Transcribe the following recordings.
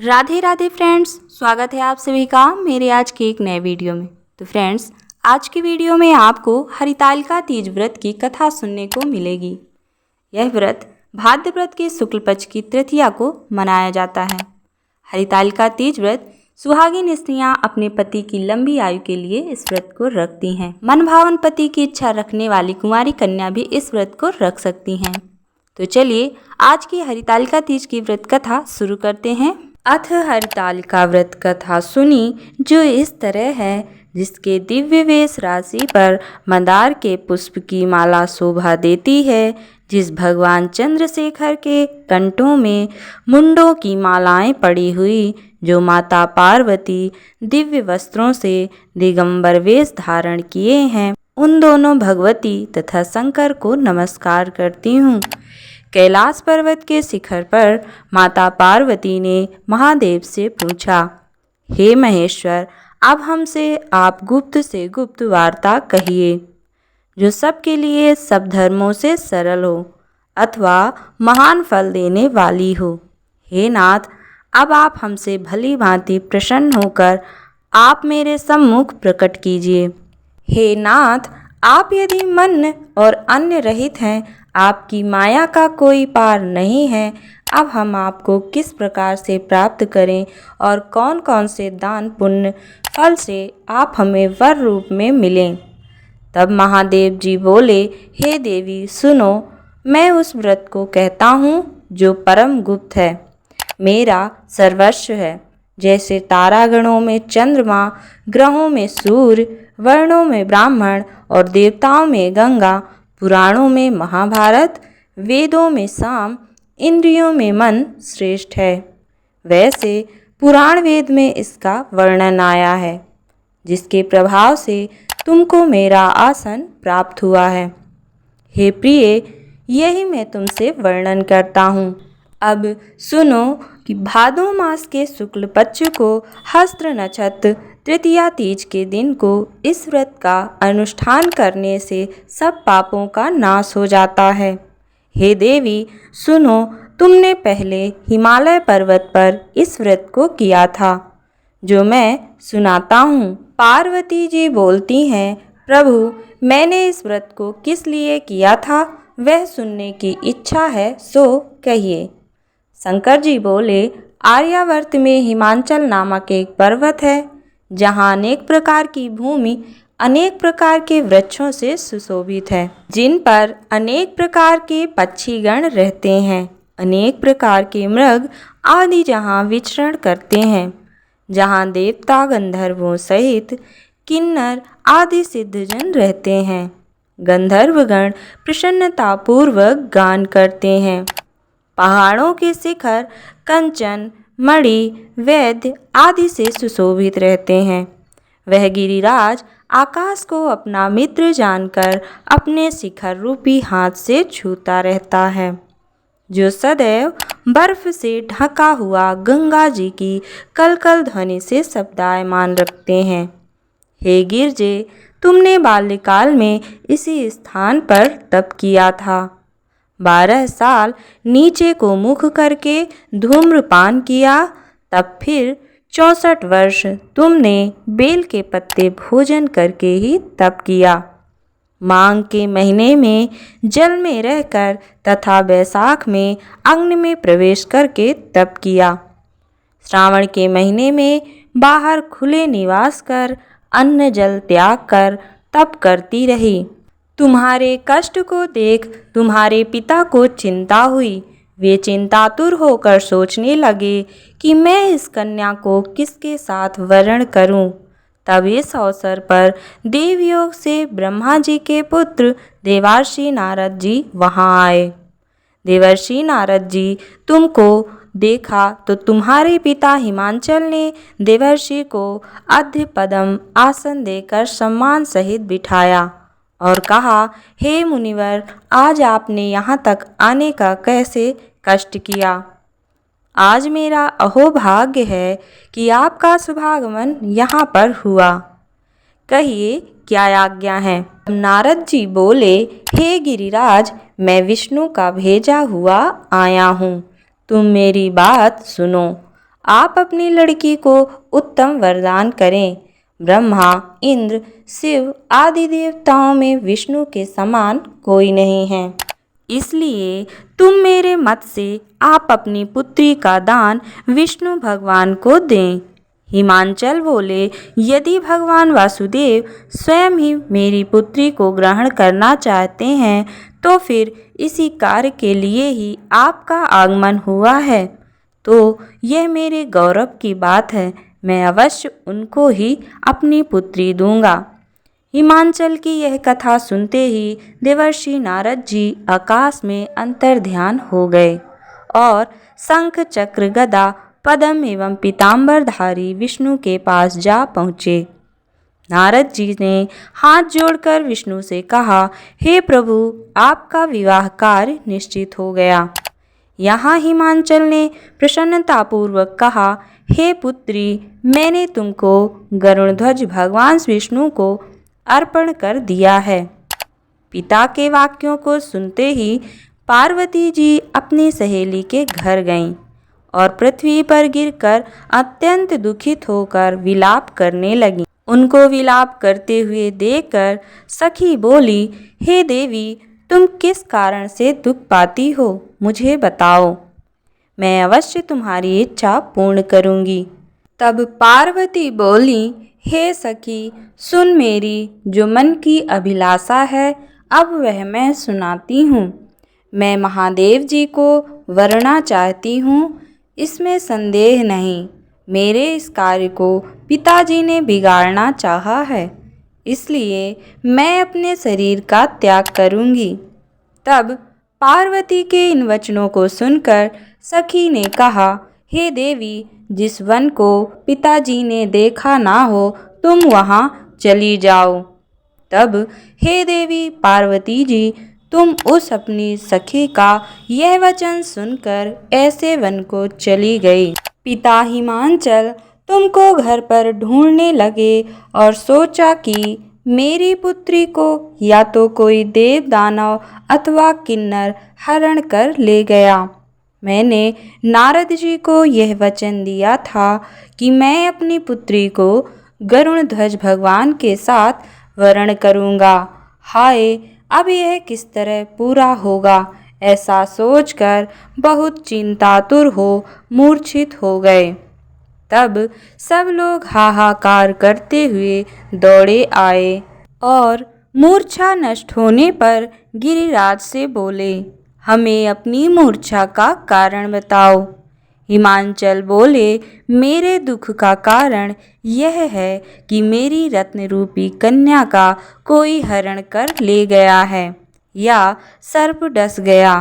Radhe Radhe friends, स्वागत है आप सभी का मेरे आज के एक नए वीडियो में। तो फ्रेंड्स, आज की वीडियो में आपको हरितालिका तीज व्रत की कथा सुनने को मिलेगी। यह व्रत भाद्र व्रत के शुक्ल पक्ष की तृतीया को मनाया जाता है। हरितालिका तीज व्रत सुहागिन स्त्रियां अपने पति की लंबी आयु के लिए इस व्रत को रखती हैं। मनभावन पति की इच्छा रखने वाली कुंवारी कन्या भी इस व्रत को रख सकती हैं। तो चलिए आज की हरितालिका तीज की व्रत कथा शुरू करते हैं। अथ हरितालिका व्रत कथा सुनी, जो इस तरह है। जिसके दिव्य वेश राशि पर मंदार के पुष्प की माला शोभा देती है, जिस भगवान चंद्रशेखर के कंठों में मुंडों की मालाएं पड़ी हुई, जो माता पार्वती दिव्य वस्त्रों से दिगंबर वेश धारण किए हैं, उन दोनों भगवती तथा शंकर को नमस्कार करती हूँ। कैलाश पर्वत के शिखर पर माता पार्वती ने महादेव से पूछा, हे महेश्वर, अब हमसे आप गुप्त से गुप्त वार्ता कहिए, जो सबके लिए सब धर्मों से सरल हो अथवा महान फल देने वाली हो। हे नाथ, अब आप हमसे भली भांति प्रसन्न होकर आप मेरे सम्मुख प्रकट कीजिए। हे नाथ, आप यदि मन और अन्य रहित हैं, आपकी माया का कोई पार नहीं है। अब हम आपको किस प्रकार से प्राप्त करें और कौन कौन से दान पुण्य फल से आप हमें वर रूप में मिलें। तब महादेव जी बोले, हे देवी सुनो, मैं उस व्रत को कहता हूँ जो परम गुप्त है, मेरा सर्वस्व है। जैसे तारागणों में चंद्रमा, ग्रहों में सूर्य, वर्णों में ब्राह्मण और देवताओं में गंगा, पुराणों में महाभारत, वेदों में साम, इंद्रियों में मन श्रेष्ठ है, वैसे पुराण वेद में इसका वर्णन आया है, जिसके प्रभाव से तुमको मेरा आसन प्राप्त हुआ है। हे प्रिय, यही मैं तुमसे वर्णन करता हूँ। अब सुनो कि भादो मास के शुक्ल पक्ष को हस्त्र नक्षत्र तृतीया तीज के दिन को इस व्रत का अनुष्ठान करने से सब पापों का नाश हो जाता है। हे देवी सुनो, तुमने पहले हिमालय पर्वत पर इस व्रत को किया था, जो मैं सुनाता हूँ। पार्वती जी बोलती हैं, प्रभु, मैंने इस व्रत को किस लिए किया था, वह सुनने की इच्छा है, सो कहिए। शंकर जी बोले, आर्यावर्त में हिमांचल नामक एक पर्वत है, जहाँ अनेक प्रकार की भूमि अनेक प्रकार के वृक्षों से सुशोभित है, जिन पर अनेक प्रकार के पक्षीगण रहते हैं, अनेक प्रकार के मृग आदि जहाँ विचरण करते हैं, जहाँ देवता गंधर्वों सहित किन्नर आदि सिद्धजन रहते हैं। गंधर्वगण प्रसन्नतापूर्वक गान करते हैं। पहाड़ों के शिखर कंचन, मणि, वैद्य आदि से सुशोभित रहते हैं। वह गिरिराज आकाश को अपना मित्र जानकर अपने शिखर रूपी हाथ से छूता रहता है, जो सदैव बर्फ से ढका हुआ गंगा जी की कलकल ध्वनि से शब्दायमान रखते हैं। हे गिरजे, तुमने बाल्यकाल में इसी स्थान पर तप किया था। 12 साल नीचे को मुख करके धूम्रपान किया, तब फिर 64 वर्ष तुमने बेल के पत्ते भोजन करके ही तप किया। माघ के महीने में जल में रहकर तथा बैसाख में अग्नि में प्रवेश करके तप किया। श्रावण के महीने में बाहर खुले निवास कर अन्न जल त्याग कर तप करती रही। तुम्हारे कष्ट को देख तुम्हारे पिता को चिंता हुई। वे चिंतातुर होकर सोचने लगे कि मैं इस कन्या को किसके साथ वरण करूं। तब इस अवसर पर देवयोग से ब्रह्मा जी के पुत्र देवर्षि नारद जी वहां आए। देवर्षि नारद जी तुमको देखा तो तुम्हारे पिता हिमांचल ने देवर्षि को अध्य पदम आसन देकर सम्मान सहित बिठाया और कहा, हे मुनिवर, आज आपने यहाँ तक आने का कैसे कष्ट किया। आज मेरा अहोभाग्य है कि आपका शुभागमन यहाँ पर हुआ। कहिए क्या आज्ञा है। नारद जी बोले, हे गिरिराज, मैं विष्णु का भेजा हुआ आया हूँ, तुम मेरी बात सुनो। आप अपनी लड़की को उत्तम वरदान करें। ब्रह्मा, इंद्र, शिव आदि देवताओं में विष्णु के समान कोई नहीं है, इसलिए तुम मेरे मत से आप अपनी पुत्री का दान विष्णु भगवान को दें। हिमांचल बोले, यदि भगवान वासुदेव स्वयं ही मेरी पुत्री को ग्रहण करना चाहते हैं तो फिर इसी कार्य के लिए ही आपका आगमन हुआ है, तो यह मेरे गौरव की बात है। मैं अवश्य उनको ही अपनी पुत्री दूंगा। हिमांचल की यह कथा सुनते ही देवर्षि नारद जी आकाश में अंतर्ध्यान हो गए और शंख, चक्र, गदा, पद्म एवं पीताम्बरधारी विष्णु के पास जा पहुँचे। नारद जी ने हाथ जोड़कर विष्णु से कहा, हे प्रभु, आपका विवाह कार्य निश्चित हो गया। यहाँ हिमांचल ने प्रसन्नतापूर्वक कहा, हे पुत्री, मैंने तुमको गरुड़ध्वज भगवान विष्णु को अर्पण कर दिया है। पिता के वाक्यों को सुनते ही पार्वती जी अपनी सहेली के घर गईं और पृथ्वी पर गिरकर अत्यंत दुखित होकर विलाप करने लगीं। उनको विलाप करते हुए देखकर सखी बोली, हे देवी, तुम किस कारण से दुख पाती हो, मुझे बताओ, मैं अवश्य तुम्हारी इच्छा पूर्ण करूंगी। तब पार्वती बोली, हे सखी, सुन, मेरी जो मन की अभिलाषा है अब वह मैं सुनाती हूँ। मैं महादेव जी को वरना चाहती हूँ, इसमें संदेह नहीं। मेरे इस कार्य को पिताजी ने बिगाड़ना चाहा है, इसलिए मैं अपने शरीर का त्याग करूँगी। तब पार्वती के इन वचनों को सुनकर सखी ने कहा, हे देवी, जिस वन को पिताजी ने देखा ना हो तुम वहाँ चली जाओ। तब हे देवी पार्वती जी, तुम उस अपनी सखी का यह वचन सुनकर ऐसे वन को चली गई। पिता हिमांचल तुमको घर पर ढूंढने लगे और सोचा कि मेरी पुत्री को या तो कोई देव दानव अथवा किन्नर हरण कर ले गया। मैंने नारद जी को यह वचन दिया था कि मैं अपनी पुत्री को गरुड़ध्वज भगवान के साथ वरण करूँगा। हाय, अब यह किस तरह पूरा होगा, ऐसा सोचकर बहुत चिंतातुर हो मूर्छित हो गए। तब सब लोग हाहाकार करते हुए दौड़े आए और मूर्छा नष्ट होने पर गिरिराज से बोले, हमें अपनी मूर्छा का कारण बताओ। हिमांचल बोले, मेरे दुख का कारण यह है कि मेरी रत्न रूपी कन्या का कोई हरण कर ले गया है, या सर्प डस गया,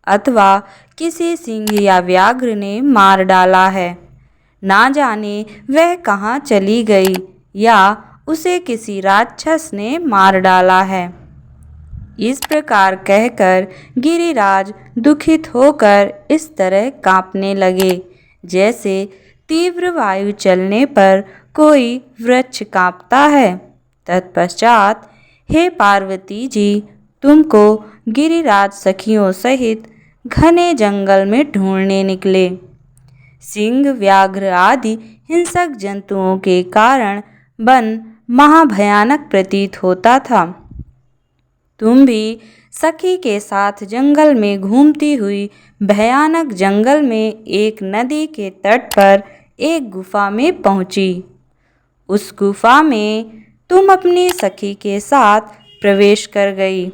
अथवा किसी सिंह या व्याघ्र ने मार डाला है। ना जाने वह कहाँ चली गई, या उसे किसी राक्षस ने मार डाला है। इस प्रकार कहकर गिरिराज दुखित होकर इस तरह कांपने लगे जैसे तीव्र वायु चलने पर कोई वृक्ष कांपता है। तत्पश्चात हे पार्वती जी, तुमको गिरिराज सखियों सहित घने जंगल में ढूंढने निकले। सिंह, व्याघ्र आदि हिंसक जंतुओं के कारण वन महाभयानक प्रतीत होता था। तुम भी सखी के साथ जंगल में घूमती हुई भयानक जंगल में एक नदी के तट पर एक गुफा में पहुंची। उस गुफा में तुम अपनी सखी के साथ प्रवेश कर गई,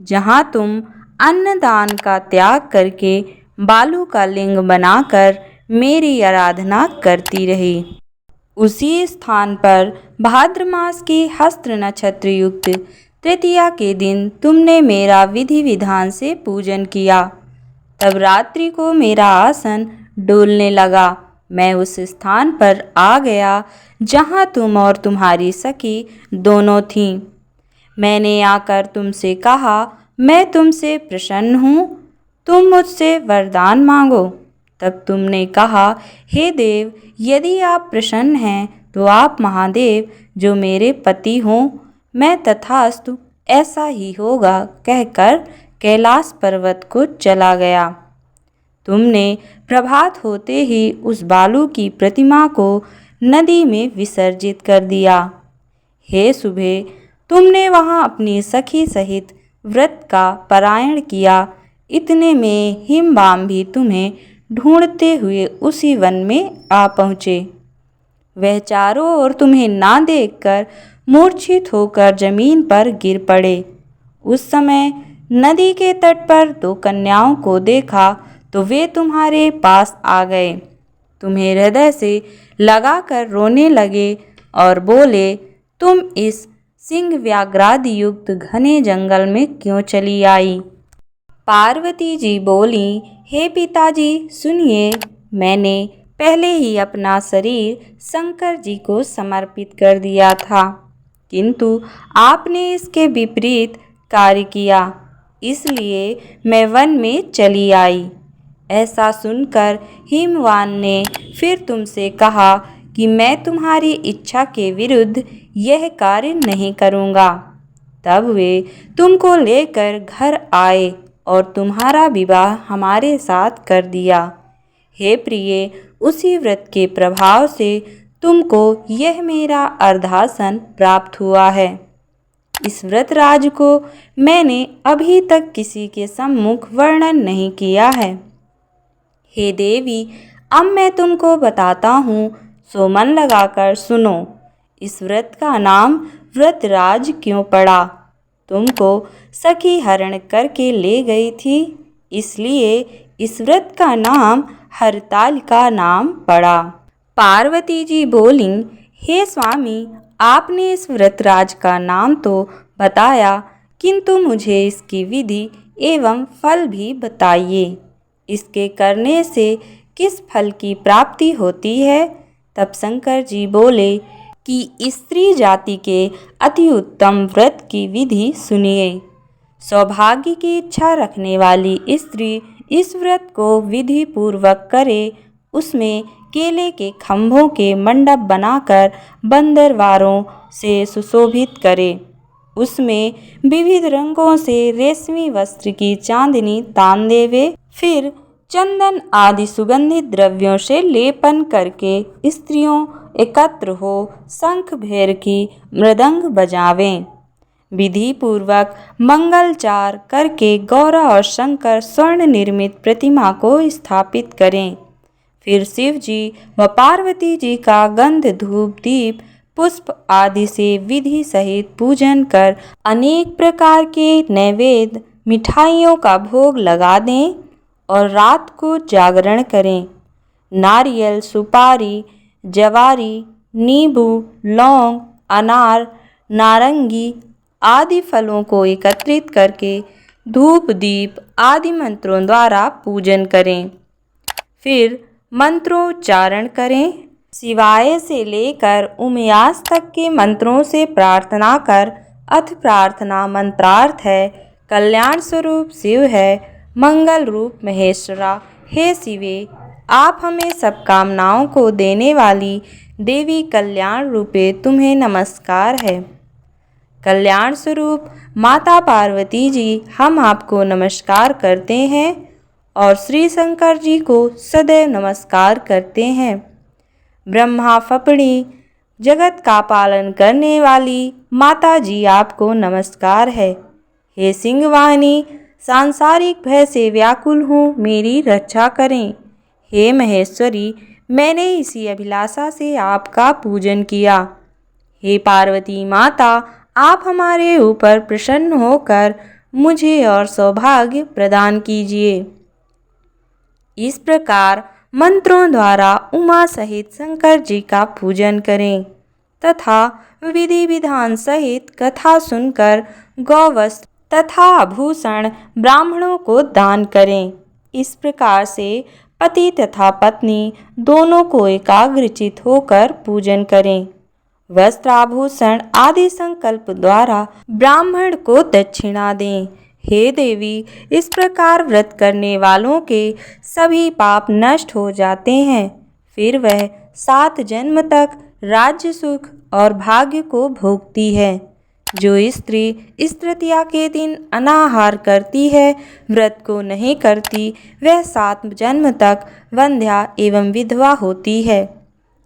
जहां तुम अन्नदान का त्याग करके बालू का लिंग बनाकर मेरी आराधना करती रही। उसी स्थान पर भाद्र मास की हस्त्र नक्षत्र युक्त तृतीया के दिन तुमने मेरा विधि विधान से पूजन किया। तब रात्रि को मेरा आसन डोलने लगा। मैं उस स्थान पर आ गया जहाँ तुम और तुम्हारी सखी दोनों थीं। मैंने आकर तुमसे कहा, मैं तुमसे प्रसन्न हूँ, तुम मुझसे वरदान मांगो। तब तुमने कहा, हे देव, यदि आप प्रसन्न हैं तो आप महादेव जो मेरे पति हों, मैं तथास्तु ऐसा ही होगा कहकर कैलाश पर्वत को चला गया। तुमने प्रभात होते ही उस बालू की प्रतिमा को नदी में विसर्जित कर दिया। हे सुबह, तुमने वहाँ अपनी सखी सहित व्रत का पारायण किया। इतने में हिमवाम भी तुम्हें ढूंढते हुए उसी वन में आ पहुँचे। वह चारों ओर तुम्हें ना देखकर मूर्छित होकर जमीन पर गिर पड़े। उस समय नदी के तट पर 2 कन्याओं को देखा तो वे तुम्हारे पास आ गए, तुम्हें हृदय से लगाकर रोने लगे और बोले, तुम इस सिंह व्याघ्रादि युक्त घने जंगल में क्यों चली आई? पार्वती जी बोली, हे पिताजी सुनिए, मैंने पहले ही अपना शरीर शंकर जी को समर्पित कर दिया था, किंतु आपने इसके विपरीत कार्य किया, इसलिए मैं वन में चली आई। ऐसा सुनकर हिमवान ने फिर तुमसे कहा कि मैं तुम्हारी इच्छा के विरुद्ध यह कार्य नहीं करूँगा। तब वे तुमको लेकर घर आए और तुम्हारा विवाह हमारे साथ कर दिया। हे प्रिय, उसी व्रत के प्रभाव से तुमको यह मेरा अर्धासन प्राप्त हुआ है। इस व्रत राज को मैंने अभी तक किसी के सम्मुख वर्णन नहीं किया है। हे देवी, अब मैं तुमको बताता हूँ, सो मन लगाकर सुनो। इस व्रत का नाम व्रतराज क्यों पड़ा? तुमको सखी हरण करके ले गई थी, इसलिए इस व्रत का नाम हरतालिका नाम पड़ा। पार्वती जी बोली, हे स्वामी, आपने इस व्रतराज का नाम तो बताया, किंतु मुझे इसकी विधि एवं फल भी बताइए। इसके करने से किस फल की प्राप्ति होती है? तब शंकर जी बोले कि स्त्री जाति के अति उत्तम व्रत की विधि सुनिए। सौभाग्य की इच्छा रखने वाली स्त्री इस व्रत को विधि पूर्वक करे, उसमें केले के खंभों के मंडप बनाकर बंदरवारों से सुशोभित करे, उसमें विविध रंगों से रेशमी वस्त्र की चांदनी तान देवे, फिर चंदन आदि सुगंधित द्रव्यों से लेपन करके स्त्रियों एकत्र हो शंख भैर की मृदंग बजावें। विधि पूर्वक मंगलचार करके गौरा और शंकर स्वर्ण निर्मित प्रतिमा को स्थापित करें। फिर शिव जी व पार्वती जी का गंध धूप दीप पुष्प आदि से विधि सहित पूजन कर अनेक प्रकार के नैवेद्य मिठाइयों का भोग लगा दें और रात को जागरण करें। नारियल, सुपारी, जवारी, नींबू, लौंग, अनार, नारंगी आदि फलों को एकत्रित करके धूप दीप आदि मंत्रों द्वारा पूजन करें। फिर मंत्रोच्चारण करें। शिवाय से लेकर उमयास तक के मंत्रों से प्रार्थना कर, अथ प्रार्थना मंत्रार्थ है, कल्याण स्वरूप शिव है, मंगल रूप महेश्वरा। हे शिवे, आप हमें सब कामनाओं को देने वाली देवी कल्याण रूपे तुम्हें नमस्कार है। कल्याण स्वरूप माता पार्वती जी, हम आपको नमस्कार करते हैं और श्री शंकर जी को सदैव नमस्कार करते हैं। ब्रह्मा फपड़ी जगत का पालन करने वाली माता जी, आपको नमस्कार है। हे सिंहवाहिनी, सांसारिक भय से व्याकुल हूँ, मेरी रक्षा करें। हे महेश्वरी, मैंने इसी अभिलाषा से आपका पूजन किया। हे पार्वती माता, आप हमारे ऊपर प्रसन्न होकर मुझे और सौभाग्य प्रदान कीजिए। इस प्रकार मंत्रों द्वारा उमा सहित शंकर जी का पूजन करें तथा विधि विधान सहित कथा सुनकर गौवस्त्र तथा आभूषण ब्राह्मणों को दान करें। इस प्रकार से पति तथा पत्नी दोनों को एकाग्रचित होकर पूजन करें। वस्त्र आभूषण आदि संकल्प द्वारा ब्राह्मण को दक्षिणा दें। हे देवी, इस प्रकार व्रत करने वालों के सभी पाप नष्ट हो जाते हैं। फिर वह 7 जन्म तक राज्य सुख और भाग्य को भोगती है। जो स्त्री इस तृतीया के दिन अनाहार करती है, व्रत को नहीं करती, वह 7 जन्म तक वंध्या एवं विधवा होती है।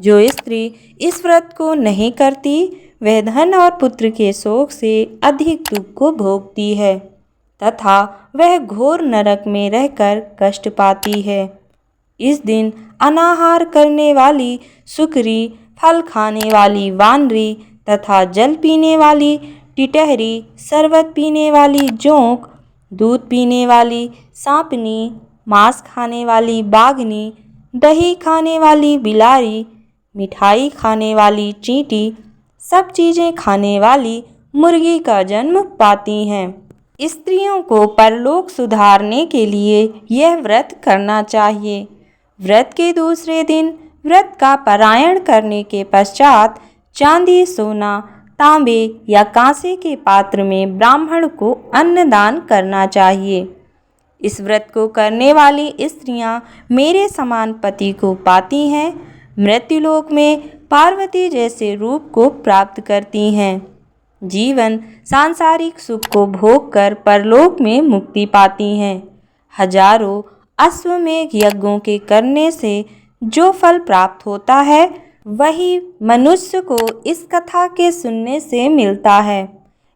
जो स्त्री इस व्रत को नहीं करती, वह धन और पुत्र के शोक से अधिक दुख को भोगती है तथा वह घोर नरक में रहकर कष्ट पाती है। इस दिन अनाहार करने वाली सुकरी, फल खाने वाली वानरी तथा जल पीने वाली टिटहरी, शरबत पीने वाली जोंक, दूध पीने वाली सांपनी, मांस खाने वाली बाघनी, दही खाने वाली बिलारी, मिठाई खाने वाली चींटी, सब चीज़ें खाने वाली मुर्गी का जन्म पाती हैं। स्त्रियों को परलोक सुधारने के लिए यह व्रत करना चाहिए। व्रत के दूसरे दिन व्रत का पारायण करने के पश्चात चांदी, सोना, तांबे या कांसे के पात्र में ब्राह्मण को अन्नदान करना चाहिए। इस व्रत को करने वाली स्त्रियां मेरे समान पति को पाती हैं, मृत्युलोक में पार्वती जैसे रूप को प्राप्त करती हैं, जीवन सांसारिक सुख को भोगकर परलोक में मुक्ति पाती हैं। हजारों अश्वमेघ यज्ञों के करने से जो फल प्राप्त होता है, वही मनुष्य को इस कथा के सुनने से मिलता है।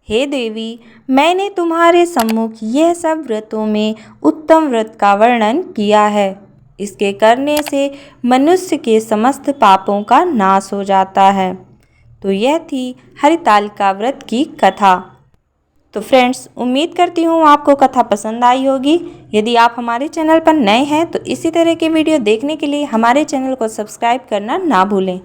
हे देवी, मैंने तुम्हारे सम्मुख यह सब व्रतों में उत्तम व्रत का वर्णन किया है। इसके करने से मनुष्य के समस्त पापों का नाश हो जाता है। तो यह थी हरितालिका व्रत की कथा। तो फ्रेंड्स, उम्मीद करती हूँ आपको कथा पसंद आई होगी। यदि आप हमारे चैनल पर नए हैं तो इसी तरह के वीडियो देखने के लिए हमारे चैनल को सब्सक्राइब करना ना भूलें।